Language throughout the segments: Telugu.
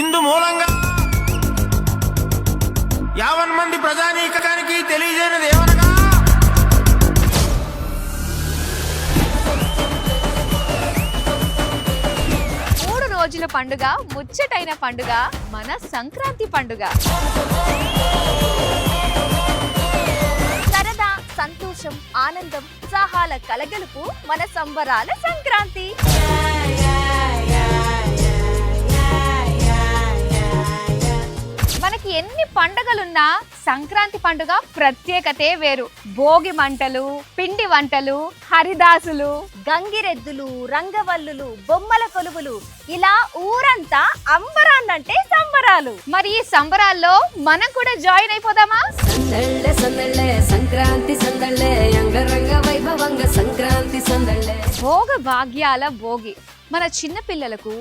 ఇందు మూలంగా యావన్ మంది ప్రజానీకానికి తెలియజేయనిది ఏమనగా మూడు రోజుల పండుగ, ముచ్చటైన పండుగ మన సంక్రాంతి పండుగ. సరదా, సంతోషం, ఆనందం, ఉత్సాహాల కలగలుపు మన సంబరాల సంక్రాంతి. మనకి ఎన్ని పండుగలున్నా సంక్రాంతి పండుగ ప్రత్యేకతే వేరు. భోగి మంటలు, పిండి వంటలు, హరిదాసులు, గంగిరెద్దులు, రంగవల్లులు, బొమ్మల కొలువులు, ఇలా ఊరంతా అంబరాన్నంటే సంబరాలు. మరి ఈ సంబరాల్లో మనం కూడా జాయిన్ అయిపోదామా? సందళ్ళే సందళ్ళే సంక్రాంతి సందళ్ళే అంగరంగ వైభవంగ సంక్రాంతి సందళ్ళే. భోగ భాగ్యాల భోగి మన చిన్న పిల్లలకు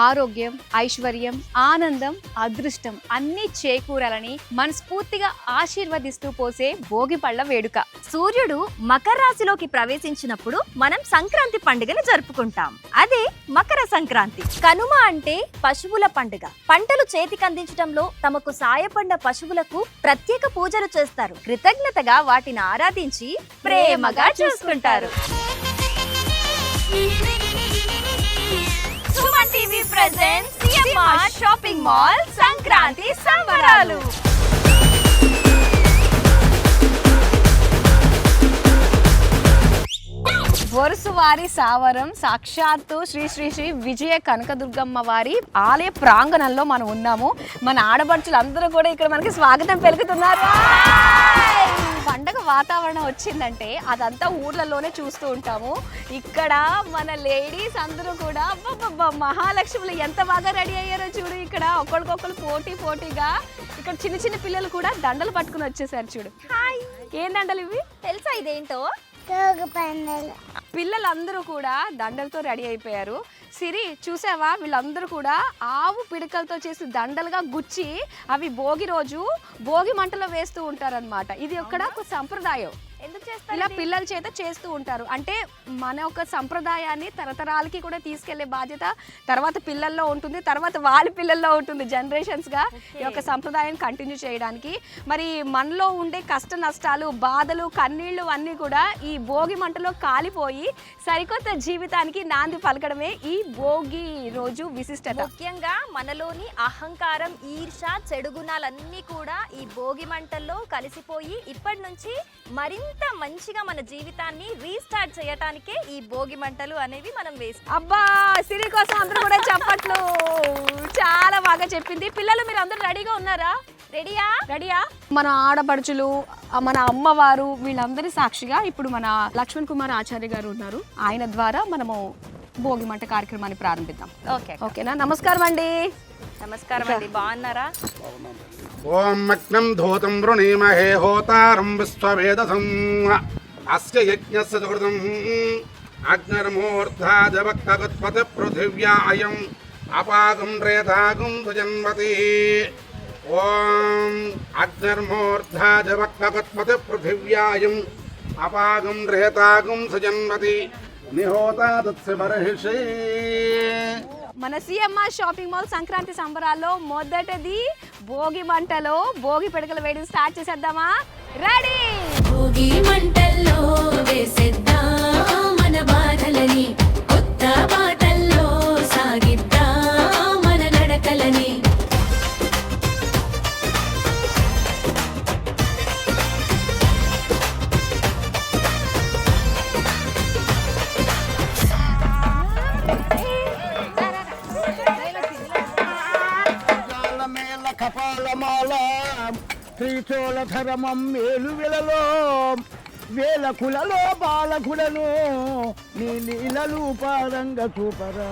ఆరోగ్యం, ఐశ్వర్యం, ఆనందం, అదృష్టం అన్నీ చేకూరాలని మనస్ఫూర్తిగా ఆశీర్వదిస్తూ పోసే భోగి పళ్ళ వేడుక. సూర్యుడు మకర రాశిలోకి ప్రవేశించినప్పుడు మనం సంక్రాంతి పండుగను జరుపుకుంటాం. అదే మకర సంక్రాంతి. కనుమ అంటే పశువుల పండుగ. పంటలు చేతికందించడంలో తమకు సాయపడిన పశువులకు ప్రత్యేక పూజలు చేస్తారు. కృతజ్ఞతగా వాటిని ఆరాధించి ప్రేమగా చూసుకుంటారు. Suman TV presents CMR shopping mall Sankranti సంబరాలు. వరుసవారి సావరం సాక్షాత్తు శ్రీ శ్రీ శ్రీ విజయ కనకదుర్గమ్మ వారి ఆలయ ప్రాంగణంలో మనం ఉన్నాము. మన ఆడపడుచులు అందరూ కూడా ఇక్కడ మనకి స్వాగతం పలుకుతున్నారు. పండగ వాతావరణం వచ్చిందంటే అదంతా ఊర్లలోనే చూస్తూ ఉంటాము. ఇక్కడ మన లేడీస్ అందరూ కూడా మహాలక్ష్ములు ఎంత బాగా రెడీ అయ్యారో చూడు. ఇక్కడ ఒకరికొకరు పోటీగా ఇక్కడ చిన్న చిన్న పిల్లలు కూడా దండలు పట్టుకుని వచ్చేసారు చూడు. హాయ్, ఏం దండలు ఇవి తెలుసా ఇదేంటో? పిల్లలందరూ కూడా దండలతో రెడీ అయిపోయారు. సిరి చూసావా, వీళ్ళందరూ కూడా ఆవు పిడకలతో చేసి దండలుగా గుచ్చి అవి భోగి రోజు భోగి మంటలో వేస్తూ ఉంటారన్నమాట. ఇది ఒక సంప్రదాయం. ఎందుకు చేస్తారు? ఇలా పిల్లల చేత చేస్తూ ఉంటారు. అంటే మన ఒక సంప్రదాయాన్ని తరతరాలకి కూడా తీసుకెళ్లే బాధ్యత తర్వాత పిల్లల్లో ఉంటుంది, తర్వాత వాళ్ళ పిల్లల్లో ఉంటుంది. జనరేషన్స్గా ఈ యొక్క సంప్రదాయం కంటిన్యూ చేయడానికి మరి మనలో ఉండే కష్ట నష్టాలు, బాధలు, కన్నీళ్లు అన్నీ కూడా ఈ భోగి మంటలో కాలిపోయి సరికొత్త జీవితానికి నాంది పలకడమే ఈ భోగి రోజు విశిష్టత. ముఖ్యంగా మనలోని అహంకారం, ఈర్ష, చెడు గుణాలన్నీ కూడా ఈ భోగి మంటల్లో కలిసిపోయి ఇప్పటి నుంచి మరింత మంచిగా మన జీవితాన్ని రీస్టార్ట్ చేయటానికే ఈ భోగి మంటలు అనేవి మనం వేస్తాం. అబ్బా, సిరి కోసం అందరూ కూడా చప్పట్లు. చాలా బాగా చెప్పింది. పిల్లలు మీరు అందరూ రెడీగా ఉన్నారా? రెడీయా? మన ఆడపడుచులు, మన అమ్మవారు వీళ్ళందరి సాక్షిగా ఇప్పుడు మన లక్ష్మణ్ కుమార్ ఆచార్య గారు ఉన్నారు. ఆయన ద్వారా మనము భోగి మంట కార్యక్రమాన్ని ప్రారంభిద్దాం. ఓకేనా? నమస్కారం అండి. నమస్కారం అండి, బాగున్నారా? ఓం మగ్నం ధూతం వృణీమహే హోతారం విశ్వవేదసం అస్య యజ్ఞస్య సుకృతం అగ్నిర్మూర్ధాజవక్తగత్పతి పృథివ్యా అయం అపాగం రేతాగం సుజన్మతి. ఓం అగ్నిర్మూర్ధాజవక్తగత్పతి పృథివ్యాయం అపాగం రేతాగం సుజన్మతి నిహోతా దత్స్య బర్హిషే. మన సిఎంఆర్ షాపింగ్ మాల్ సంక్రాంతి సంబరాల్లో మొదటిది భోగి మంటలో భోగి పిడకలు వేయడం స్టార్ట్ చేసేద్దామా? రెడీ? భోగి మంటల్లో వేసేద్దాం మన బాధలని, కొత్త బాటల్లో సాగిద్దాం మన నడకలని. కపాలమాల శ్రీచోళధరమం మేలువిలలో వేలకులలో బాలకులను నీ లీలలు పారంగ చూపరా.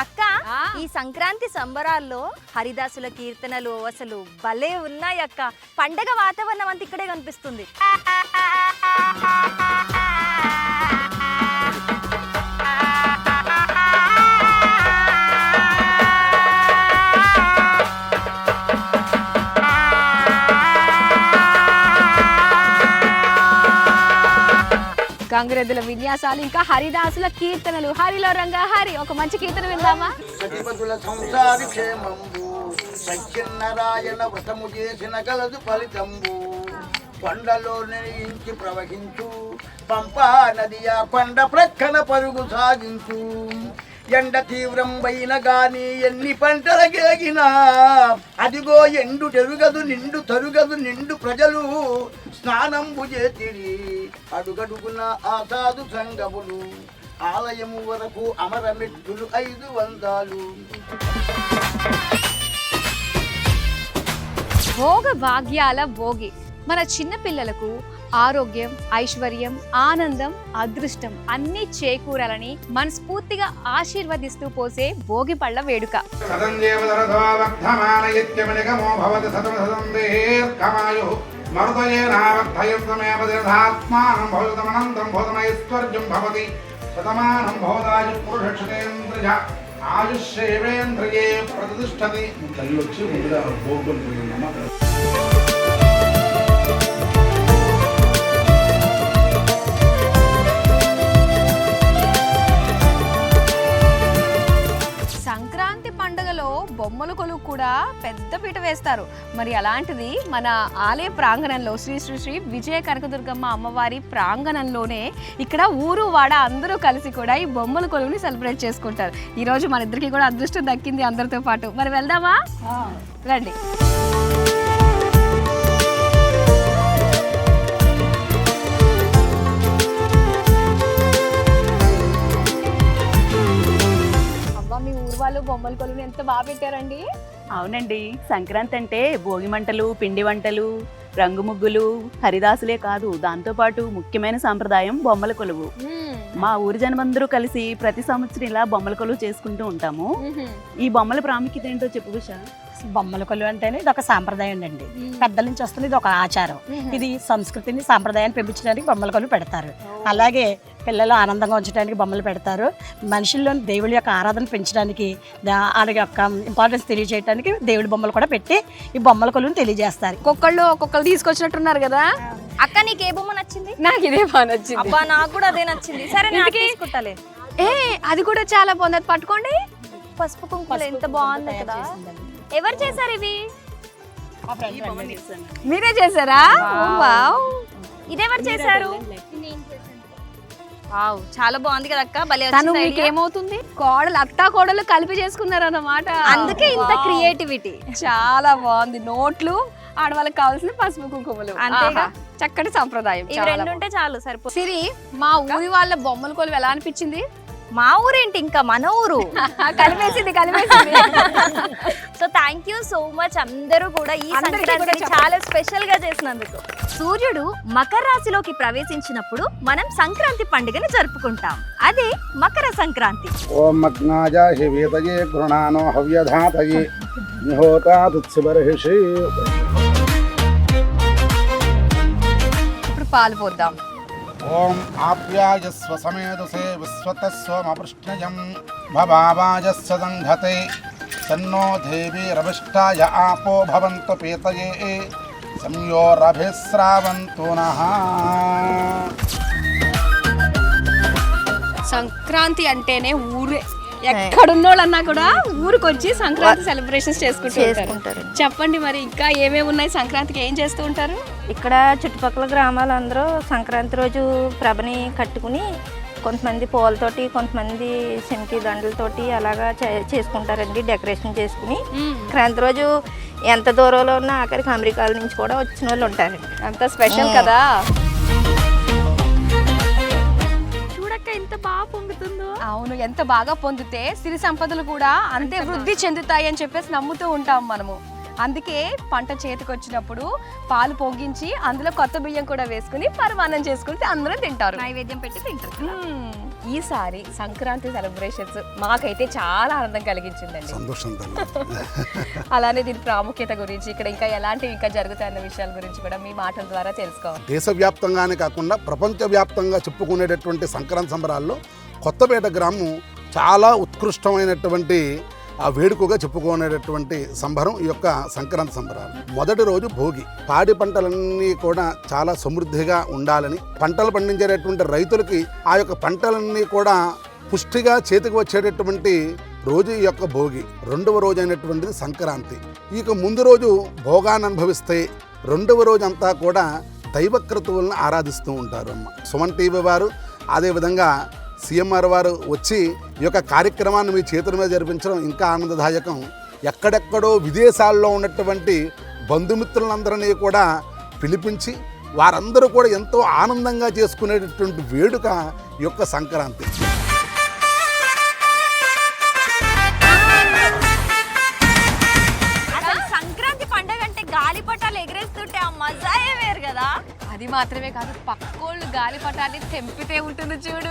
అక్క, ఈ సంక్రాంతి సంబరాల్లో హరిదాసుల కీర్తనలు అసలు భలే ఉన్నాయి అక్క. పండగ వాతావరణం అంతా ఇక్కడే కనిపిస్తుంది. గంగిరెద్దుల విన్యాసాలు, ఇంకా హరిదాసుల కీర్తనలు. హరిలో రంగా హరి, ఒక మంచి కీర్తన విందామా? సతిపతుల సంసారి క్షేమంబు సత్యనారాయణ వ్రతము చేసిన కలదు ఫలితంబు. కొండలో నిర్యించి ప్రవహించు పంపా నదియా కొండ ప్రక్కన పరుగు సాగించు. ఎండ తీవ్రం పైన గాని ఎన్ని పంటల గేగినా అదిగో ఎండు తెరుగదు నిండు తరుగదు నిండు ప్రజలు స్నానంబు చేతిరి అడుగడుగున ఆసాదు సంగములు. ఆలయము వరకు అమరమెట్టులు 500. భోగ భాగ్యాల భోగి. మన చిన్న పిల్లలకు ఆరోగ్యం, ఐశ్వర్యం, ఆనందం, అదృష్టం అన్ని చేకూరాలని మనస్ఫూర్తిగా ఆశీర్వదిస్తూ పోసే భోగి పళ్ళ వేడుక. ఆయుష్యేంద్రియే ప్రతిష్టతి. తల్లి వచ్చి ముందుగా భోగులు. సంక్రాంతి పండుగలో బొమ్మల కొలువు కూడా పెద్ద పీట వేస్తారు. మరి అలాంటిది మన ఆలయ ప్రాంగణంలో శ్రీ శ్రీ శ్రీ విజయ కనకదుర్గమ్మ అమ్మవారి ప్రాంగణంలోనే ఇక్కడ ఊరు వాడ అందరూ కలిసి కూడా ఈ బొమ్మల కొలువుని సెలబ్రేట్ చేసుకుంటారు. ఈరోజు మన ఇద్దరికి కూడా అదృష్టం దక్కింది అందరితో పాటు. మరి వెళ్దామా? రండి. మీ ఊరు వాళ్ళు బొమ్మల కొలువుని ఎంత బాగా పెట్టారండి. అవునండి, సంక్రాంతి అంటే భోగి మంటలు, పిండి వంటలు, రంగు ముగ్గులు, హరిదాసులే కాదు, దాంతోపాటు ముఖ్యమైన సాంప్రదాయం బొమ్మల కొలువు. మా ఊరి జనమందరూ కలిసి ప్రతి సంవత్సరం ఇలా బొమ్మల కొలువు చేసుకుంటూ ఉంటాము. ఈ బొమ్మల ప్రాముఖ్యత ఏంటో చెప్పు ఉషా. బొమ్మల కొలువు అంటేనే ఇది ఒక సాంప్రదాయం అండి. పెద్దల నుంచి వస్తుంది, ఇది ఒక ఆచారం. ఇది సంస్కృతిని, సాంప్రదాయాన్ని పెంపించడానికి బొమ్మల కొలువు పెడతారు. అలాగే పిల్లలు ఆనందంగా ఉంచడానికి బొమ్మలు పెడతారు. మనుషుల్లోని దేవుడి యొక్క ఆరాధన పెంచడానికి, వాళ్ళ యొక్క ఇంపార్టెన్స్ తెలియజేయడానికి దేవుడి బొమ్మలు కూడా పెట్టి ఈ బొమ్మల కొలువుని తెలియజేస్తారు. ఒక్కొక్కళ్ళు తీసుకొచ్చినట్టున్నారు కదా. అక్క నీకు ఏ బొమ్మ నచ్చింది? నాకు ఇదే బాగా నచ్చింది. అబ్బా నాకు కూడా అదే నచ్చింది. సరే నేను తీసుకుంటాలే. అది కూడా చాలా బాగుంది, అది పట్టుకోండి. పసుపు కుంకుమలు ఎంత బాగుంది కదా. ఎవరు చేశారు ఇవి? మీరే చేశారా? ఇదెవరు చేశారు? వావ్, చాలా బాగుంది కదా అక్క. భలే తను వచ్చింది. మీకు ఏమవుతుంది? అత్తా కోడలు కలిపి చేసుకున్నారు అన్నమాట. అందుకే ఇంత క్రియేటివిటీ. చాలా బాగుంది. నోట్లు, ఆడవాళ్ళకి కావాల్సిన పసుపు కుంకుమలు, అంతేగా. చక్కటి సంప్రదాయం. ఇవి రెండు ఉంటే చాలు, సరిపో. సిరి, మా ఊరి వాళ్ళ బొమ్మల కొలువు ఎలా అనిపించింది? మా ఊరేంటి, ఇంకా మన ఊరు. కలిపేసింది. So thank you so much అందరూ కూడా ఈ సంక్రాంతిని చాలా స్పెషల్ గా చేసినందుకు. సూర్యుడు మకర రాశిలోకి ప్రవేశించినప్పుడు మనం సంక్రాంతి పండుగని జరుపుకుంటాం. అదే మకర సంక్రాంతి. ఓం మగ్నాజ శివేతయే గృణానో హవ్యధాతయే నిహోతాదుత్సిబర్హిషి. ఇప్పుడు పాలు పోద్దాం. ఓం ఆప్యాయస్వ సమేదుసే విశ్వతస్వమపృష్ణయం భవావాజస్య సంఘతే తన్నో దేవీరవిష్టాయ ఆపో భవంతు పీతయే సంయోరభిస్రావంతు నః. సంక్రాంతి అంటేనే ఊరే. ఎక్కడున్నోళ్ళన్నా కూడా ఊరికొచ్చి సంక్రాంతి సెలబ్రేషన్స్ చేసుకుంటారు. చెప్పండి మరి ఇంకా ఏమేమి ఉన్నాయి? సంక్రాంతికి ఏం చేస్తూ ఉంటారు? ఇక్కడ చుట్టుపక్కల గ్రామాలందరూ సంక్రాంతి రోజు ప్రభని కట్టుకుని కొంతమంది పూలతోటి, కొంతమంది శంకి దండలతోటి అలాగా చేసుకుంటారండి. డెకరేషన్ చేసుకుని సంక్రాంతి రోజు ఎంత దూరంలో ఉన్నా ఆఖరికి అమెరికాల నుంచి కూడా వచ్చిన వాళ్ళు ఉంటారు. అంత స్పెషల్ కదా. ఎంత బాగా పొందుతుందో. అవును, ఎంత బాగా పొందితే సిరి సంపదలు కూడా అంతే వృద్ధి చెందుతాయి అని చెప్పేసి నమ్ముతూ ఉంటాం మనము. అందుకే పంట చేతికి వచ్చినప్పుడు పాలు పొంగించి అందులో కొత్త బియ్యం కూడా వేసుకుని పరమాన్నం చేసుకుంటే అందరూ తింటారు, నైవేద్యం పెట్టి తింటారు. ఈసారి సంక్రాంతి సెలబ్రేషన్స్ మాకైతే చాలా ఆనందం కలిగించిందండి. అలానే దీని ప్రాముఖ్యత గురించి, ఇక్కడ ఇంకా ఎలాంటివి ఇంకా జరుగుతాయన్న విషయాల గురించి కూడా మీ మాటల ద్వారా తెలుసుకోవాలి. దేశవ్యాప్తంగానే కాకుండా ప్రపంచవ్యాప్తంగా చెప్పుకునేటటువంటి సంక్రాంతి సంబరాల్లో కొత్తపేట గ్రామం చాలా ఉత్కృష్టమైనటువంటి ఆ వేడుకగా చెప్పుకునేటటువంటి సంబరం ఈ యొక్క సంక్రాంతి సంబరాలు. మొదటి రోజు భోగి. పాడి పంటలన్నీ కూడా చాలా సమృద్ధిగా ఉండాలని, పంటలు పండించేటటువంటి రైతులకి ఆ యొక్క పంటలన్నీ కూడా పుష్టిగా చేతికి వచ్చేటటువంటి రోజు ఈ యొక్క భోగి. రెండవ రోజు అయినటువంటిది సంక్రాంతి. ఇక ముందు రోజు భోగాన్ని అనుభవిస్తే రెండవ రోజు అంతా కూడా దైవక్రతువులను ఆరాధిస్తూ ఉంటారు అమ్మ. సుమన్ టీవీ వారు అదేవిధంగా సీఎంఆర్ వారు వచ్చి ఈ యొక్క కార్యక్రమాన్ని మీ చేతుల మీద జరిపించడం ఇంకా ఆనందదాయకం. ఎక్కడెక్కడో విదేశాల్లో ఉన్నటువంటి బంధుమిత్రులందరినీ కూడా పిలిపించి వారందరూ కూడా ఎంతో ఆనందంగా చేసుకునేటటువంటి వేడుక ఈ యొక్క సంక్రాంతి. సంక్రాంతి పండగ అంటే గాలిపటాలు ఎగరేస్తుంటే ఆ మజాయే వేరు కదా. అది మాత్రమే కాదు, పక్కోళ్ళు గాలిపటాన్ని తెంపితే ఉంటుంది చూడు.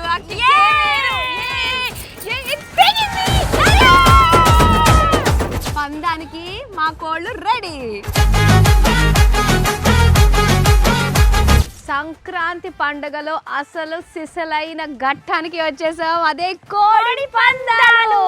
పందానికి మా కోళ్ళు రెడీ. సంక్రాంతి పండుగలో అసలు సిసలైన ఘట్టానికి వచ్చేసాం. అదే కోడి పందాలు.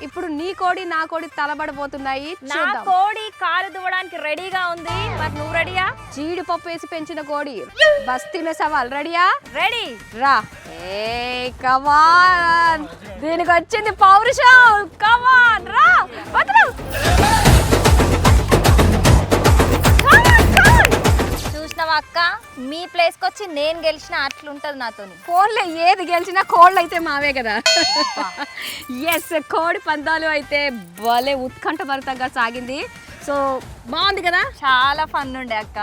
ఇప్పుడు నీ కోడి నా కోడి తలబడిపోతున్నాయి. నా కోడి కాలు దువ్వడానికి రెడీగా ఉంది. మరి నువ్వు రెడీయా? జీడిపప్పు వేసి పెంచిన కోడి బస్తీమే సవాల్. రెడీయా? రెడీ. రా. ఏ కమాన్, దీనికి వచ్చింది పౌరుషం. కమాన్ రా. చూసినావా అక్క, మీ ప్లేస్ కి వచ్చి నేను గెలిచిన అట్లుంటది నాతో. ఫోన్లో ఏది గెలిచినా కోళ్ళు అయితే మావే కదా. ఎస్, కోడి పందాలు అయితే భలే ఉత్కంఠభరితంగా సాగింది. సో బాగుంది కదా, చాలా ఫన్ ఉండే అక్క.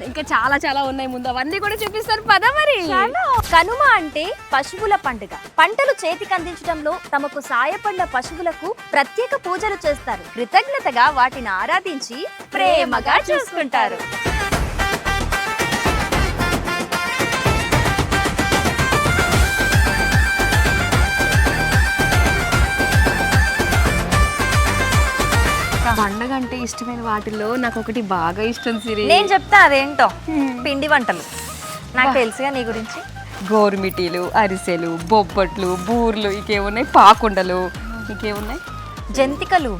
ఇంకా చాలా చాలా ఉన్నాయి, ముందు అవన్నీ కూడా చూపిస్తారు పద మరి. కనుమ అంటే పశువుల పండుగ. పంటలు చేతికి అందించడంలో తమకు సాయపడిన పశువులకు ప్రత్యేక పూజలు చేస్తారు. కృతజ్ఞతగా వాటిని ఆరాధించి ప్రేమగా చూసుకుంటారు. పండగ అంటే ఇష్టమైన వాటిల్లో నాకు ఒకటి బాగా ఇష్టం సిరి. నేను చెప్తా అదేంటో. పిండి వంటలు. నాకు తెలుసుగా నీ గురించి. గోరుమిటీలు, అరిసెలు, బొబ్బట్లు, బూర్లు, ఇంకేమున్నాయి, పాకుండలు, ఇంకేమున్నాయి, జంతికలు.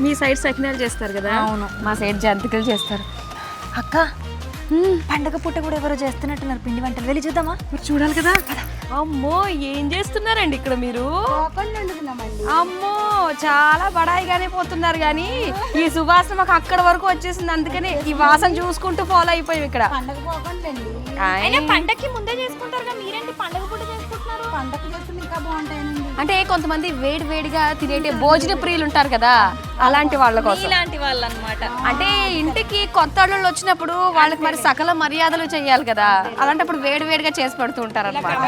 మీ సైడ్ సకినాలు చేస్తారు కదా. అవును, మా సైడ్ జంతికలు చేస్తారు. అక్క పండగ పూట కూడా ఎవరో చేస్తున్నట్టున్నారు పిండి వంటలు. వెళ్ళి చూద్దామా? చూడాలి కదా. అమ్మో, ఏం చేస్తున్నారండి ఇక్కడ మీరు? అమ్మో, చాలా బడాయిగానే పోతున్నారు కానీ ఈ సువాసన మాకు అక్కడ వరకు వచ్చేసింది. అందుకని ఈ వాసన చూసుకుంటూ ఫాలో అయిపోయాం ఇక్కడ. పండగకి ముందే చేసుకుంటారు, మీరేంటి పండగ పూట చేసుకుంటున్నారు? పండగ చేస్తుంది ఇంకా బాగుంటాయండి. అంటే కొంతమంది వేడి వేడిగా తినేటి భోజన ప్రియులు ఉంటారు కదా, అలాంటి వాళ్ళ కోసం. ఇలాంటి వాళ్ళు అన్నమాట. అంటే ఇంటికి కొత్త అల్లుళ్ళు వచ్చినప్పుడు వాళ్ళకి మరి సకల మర్యాదలు చేయాలి కదా, అలాంటప్పుడు వేడి వేడిగా చేసి పెడుతూ ఉంటారు అన్నమాట.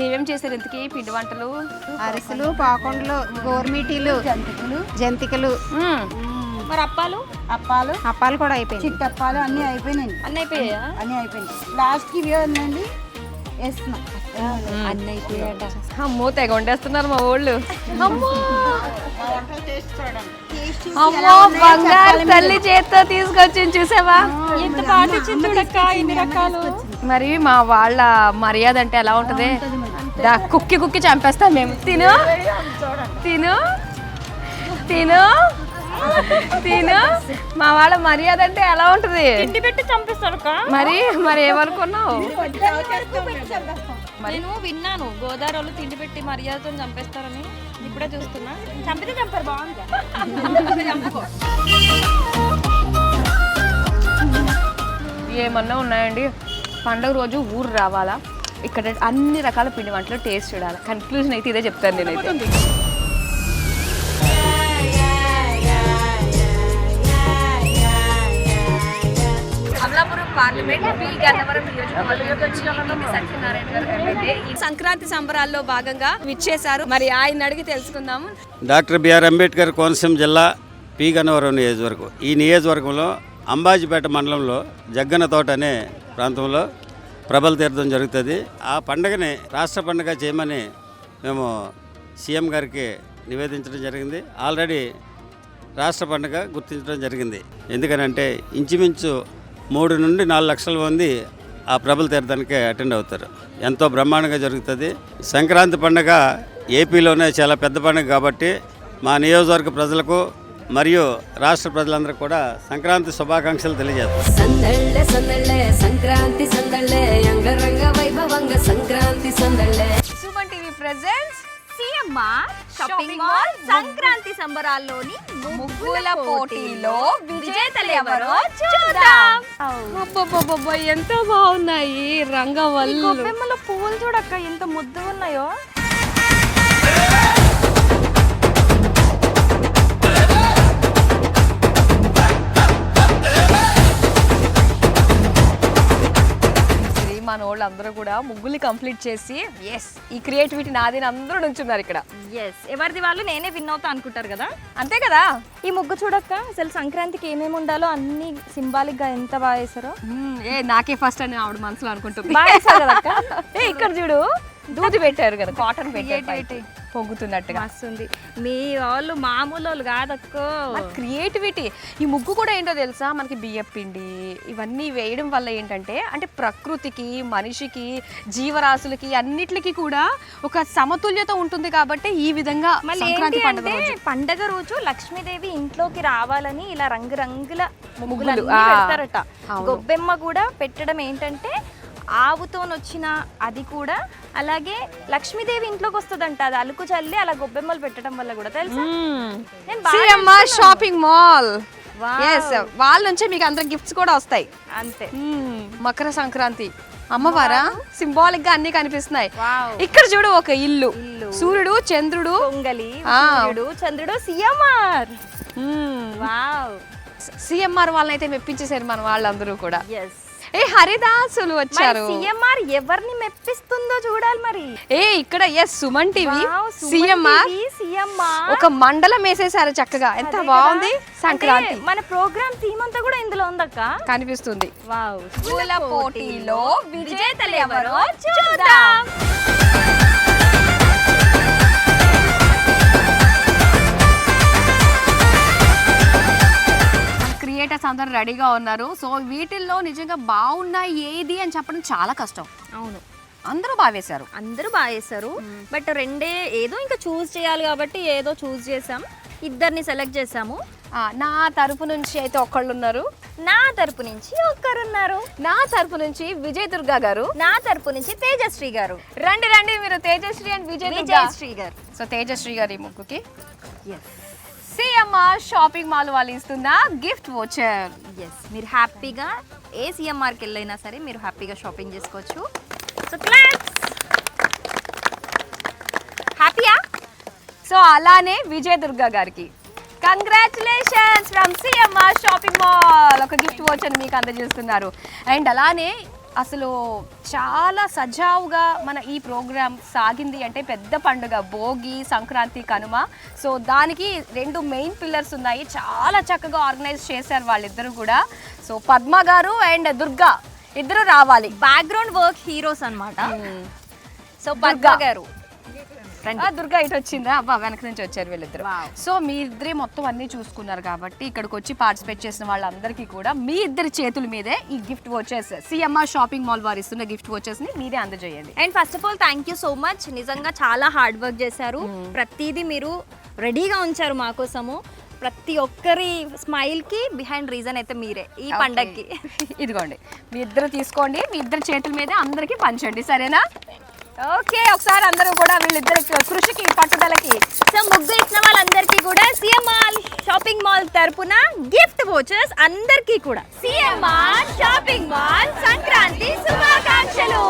ఏమేం చేశారు ఇంతకీ పిండి వంటలు? అరిసెలు, పాకుండలు, గోర్మిటీలు, జంతికలు. మరి అప్పాలు? అప్పాలు కూడా అయిపోయాయి. చిట్టప్పాలు అన్నీ అయిపోయినాయి. అన్నీ అయిపోయా? అన్నీ అయిపోయినాయి. లాస్ట్ కి ఇవే ఉందండి, వేస్తున్నాం. అన్నీ అయిపోయాట. అమ్మో, తెగ వండేస్తున్నారు మా ఊళ్ళు. అమ్మో, అమ్మో, బంగారు తల్లి చేత్తో తీసుకొచ్చింది చూసావా? ఎంత పాటించింది చూడక్క, ఇన్ని రకాలు. మరి మా వాళ్ళ మర్యాద అంటే ఎలా ఉంటది? కుక్కి కుక్కి చంపేస్తాం మేము. తిను తిను తిను తిను. మా వాళ్ళ మర్యాద అంటే ఎలా ఉంటది? తిండి పెట్టి చంపేస్తాడు. మరి ఏమనుకున్నావు? నేను విన్నాను గోదావరి వాళ్ళు తిండి పెట్టి మర్యాదతో చంపేస్తారని. ఇప్పుడే చూస్తున్నా. చంపితే చంపారు. బాగుంది. ఏమన్నా ఉన్నాయండి? పండుగ రోజు ఊరు రావాలా, ఇక్కడ అన్ని రకాల పిండి వంటలు టేస్ట్ చూడాలి. కన్క్లూజన్ అయితే ఇదే చెప్తాను నేనైతే. అమలాపురం పార్లమెంట్ బి గన్నవరం నియోజకవర్గం సత్యనారాయణ గారు ఎమ్మెల్యే ఈ సంక్రాంతి సంబరాల్లో భాగంగా విచ్చేశారు. మరి ఆయన అడిగి తెలుసుకుందాము. డాక్టర్ బిఆర్ అంబేద్కర్ కోనసీమ జిల్లా పి గన్నవరం నియోజకవర్గం. ఈ నియోజకవర్గంలో అంబాజీపేట మండలంలో జగ్గన్న తోట అనే ప్రాంతంలో ప్రబల తీర్థం జరుగుతుంది. ఆ పండుగని రాష్ట్ర పండుగ చేయమని మేము సీఎం గారికి నివేదించడం జరిగింది. ఆల్రెడీ రాష్ట్ర పండుగ గుర్తించడం జరిగింది. ఎందుకనంటే ఇంచుమించు 3 నుండి 4 లక్షల మంది ఆ ప్రభల తీర్థానికి అటెండ్ అవుతారు. ఎంతో బ్రహ్మాండంగా జరుగుతుంది. సంక్రాంతి పండుగ ఏపీలోనే చాలా పెద్ద పండుగ కాబట్టి మా నియోజకవర్గ ప్రజలకు మరియు రాష్ట్ర ప్రజలందరికీ కూడా సంక్రాంతి శుభాకాంక్షలు తెలియజేస్తాం. సందళ్ళే సందళ్ళే సంక్రాంతి సందళ్ళే అంగరంగ వైభవంగ సంక్రాంతి సందళ్ళే. Suman TV presents CMR shopping mall Sankranti సంబరాల్లోని ముగ్గుల పోటీలో విజేతలు ఎవరో చూద్దాం. అబ్బబ్బబ్బబ్బా, ఎంత బాగున్నాయి రంగవల్లులు. గొబ్బెమ్మల పువ్వులు చూడక్క ఎంత ముద్దుగా ఉన్నాయో. మన వాళ్ళు అందరూ కూడా ముగ్గులు కంప్లీట్ చేసి ఎస్ ఈ క్రియేటివిటీ నాది అందరూ నుంచున్నారు ఇక్కడ. ఎస్, ఎవరిది వాళ్ళు నేనే విన్ అవుతా అనుకుంటారు కదా, అంతే కదా. ఈ ముగ్గు చూడక్క అసలు సంక్రాంతికి ఏమేమి ఉండాలో అన్ని సింబాలిక్ గా ఎంత బాగా వేసారో. నాకే ఫస్ట్ అని ఆవిడ మనసులో అనుకుంటుంది. బాగా వేసారు కదా అక్క. ఇక్కడ చూడు దూది పెట్టారు కదా, కాటన్ పెట్టారు పొంగుతున్నట్టుగా వస్తుంది. మీ వాళ్ళు మామూలు వాళ్ళు కాదక్కో. క్రియేటివిటీ. ఈ ముగ్గు కూడా ఏంటో తెలుసా, మనకి బియ్యం పిండి ఇవన్నీ వేయడం వల్ల ఏంటంటే అంటే ప్రకృతికి, మనిషికి, జీవరాశులకి అన్నిటికీ కూడా ఒక సమతుల్యత ఉంటుంది కాబట్టి ఈ విధంగా సంక్రాంతి పండగ రోజు లక్ష్మీదేవి ఇంట్లోకి రావాలని ఇలా రంగురంగుల ముగ్గులు పెడతారట. గొబ్బెమ్మ కూడా పెట్టడం ఏంటంటే ఆవుతో వచ్చిన అది కూడా, అలాగే లక్ష్మీదేవి ఇంట్లోకి వస్తుందంట. అది అలుకు చల్లి అలా గొబ్బెమ్మలు పెట్టడం వల్ల కూడా తెలుసా. సిఎంఆర్ షాపింగ్ మాల్ వాళ్ళ నుంచే మీకు అందరు గిఫ్ట్స్ కూడా వస్తాయి. అంతే. మకర సంక్రాంతి అమ్మవారా సింబాలిక్ గా అన్ని కనిపిస్తున్నాయి. ఇక్కడ చూడు ఒక ఇల్లు, సూర్యుడు, చంద్రుడు, పొంగలి, సూర్యుడు, చంద్రుడు, సిఎంఆర్. వావ్, సిఎంఆర్ వాళ్ళనైతే మెప్పించేశారు మన వాళ్ళందరూ కూడా. ఎస్. హరిదాసులు వచ్చారు. సిఎంఆర్ ఎవరిని మెప్పిస్తుందో చూడాలి మరి. ఇక్కడ ఎస్ సుమన్ టీవీ సిఎంఆర్ ఒక మండలం వేసేసారు చక్కగా. ఎంత బాగుంది సంక్రాంతి. మన ప్రోగ్రామ్ థీమ్ అంతా కూడా ఇందులో ఉందక్క, కనిపిస్తుంది. వావ్. పూల పోటీలో విజేతలు ఎవరో చూద్దాం. క్రియేటర్స్ అందరూ రెడీగా ఉన్నారు. సో వీటిల్లో నిజంగా బాగున్నాయి ఏది అని చెప్పడం చాలా కష్టం. అవును, అందరూ బాగా వేశారు. అందరూ బాగా వేశారు. బట్ రెండే ఏదో ఇంకా చూస్ చేయాలి కాబట్టి ఏదో చూస్ చేసాం. ఇద్దరిని సెలెక్ట్ చేసాము. నా తరపు నుంచి అయితే ఒకళ్ళు ఉన్నారు, నా తరపు నుంచి ఒక్కరున్నారు, నా తరపు నుంచి విజయ్ దుర్గా గారు, నా తరపు నుంచి తేజశ్రీ గారు. రండి రండి, మీరు తేజశ్రీ అండ్ విజయశ్రీ గారు. సో తేజశ్రీ గారు ఈ ముగ్గుకి సిఎంఆర్ షాపింగ్ మాల్ వాళ్ళు ఇస్తున్న గిఫ్ట్ వోచర్. ఎస్, మీరు హ్యాపీగా ఏ సిఎంఆర్కి వెళ్ళైనా సరే మీరు హ్యాపీగా షాపింగ్ చేసుకోవచ్చు. So claps. హ్యాపీయా? సో అలానే విజయ్ దుర్గా గారికి congratulations from CMR shopping mall. ఒక గిఫ్ట్ వోచర్ మీకు అందజేస్తున్నారు. అండ్ అలానే అసలు చాలా సజావుగా మన ఈ ప్రోగ్రామ్ సాగింది అంటే పెద్ద పండుగ భోగి, సంక్రాంతి, కనుమ. సో దానికి 2 మెయిన్ పిల్లర్స్ ఉన్నాయి. చాలా చక్కగా ఆర్గనైజ్ చేశారు వాళ్ళిద్దరు కూడా. సో పద్మ గారు అండ్ దుర్గా ఇద్దరు రావాలి. బ్యాక్గ్రౌండ్ వర్క్ హీరోస్ అన్నమాట. సో పద్మ గారు, దుర్గా ఇటు వచ్చిందా? అబ్బా, వెనక నుంచి వచ్చారు వీళ్ళిద్దరు. సో మీ ఇద్దరే మొత్తం అన్ని చూసుకున్నారు కాబట్టి ఇక్కడికి వచ్చి పార్టిసిపేట్ చేసిన వాళ్ళందరికీ కూడా మీ ఇద్దరి చేతుల మీదే ఈ gift vouchers, CMR shopping mall వారు ఇస్తున్న గిఫ్ట్ వోచర్స్ ని మీరే అందజేయండి. And first of all thank you so much. నిజంగా చాలా హార్డ్ వర్క్ చేశారు. ప్రతిదీ మీరు రెడీగా ఉంచారు మా కోసము. ప్రతి ఒక్కరి స్మైల్ కి బిహైండ్ రీజన్ అయితే మీరే ఈ పండగకి. ఇదిగోండి, మీ ఇద్దరు తీసుకోండి, మీ ఇద్దరి చేతుల మీదే అందరికీ పంచండి, సరేనా? ఓకే, ఒకసారి అందరూ కూడా వీళ్ళిద్దరి కృషికి, పట్టుదలకి. సో ముగ్గు ఇచ్చిన వాళ్ళందరికీ కూడా సిఎంఆర్ షాపింగ్ మాల్ తరపున గిఫ్ట్ వోచర్స్ అందరికీ కూడా. సిఎంఆర్ షాపింగ్ మాల్ సంక్రాంతి శుభాకాంక్షలు.